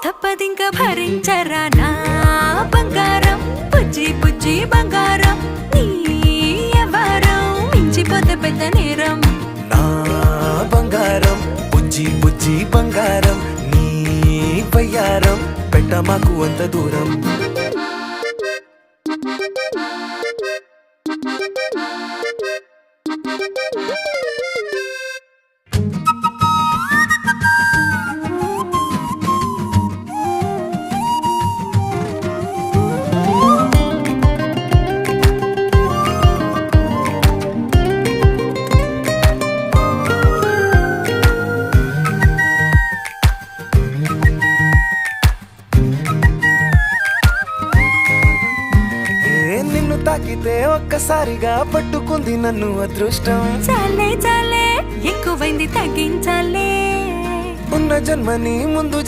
తప్పదింక భరించరా నా బంగారం బుజ్జి బుజ్జి బంగారం నీ ఎవరం మించిపోతే పెద్ద నేరం నా బంగారం బుజ్జి బుజ్జి బంగారం నీ వయ్యారం పెట్ట మాకు అంత దూరం నిన్ను తాకితే ఒక్కసారిగా పట్టుకుంది నన్ను అదృష్టం చాలే చాలే ఎక్కువైంది తగ్గించాలే ఉన్న జన్మని ముందు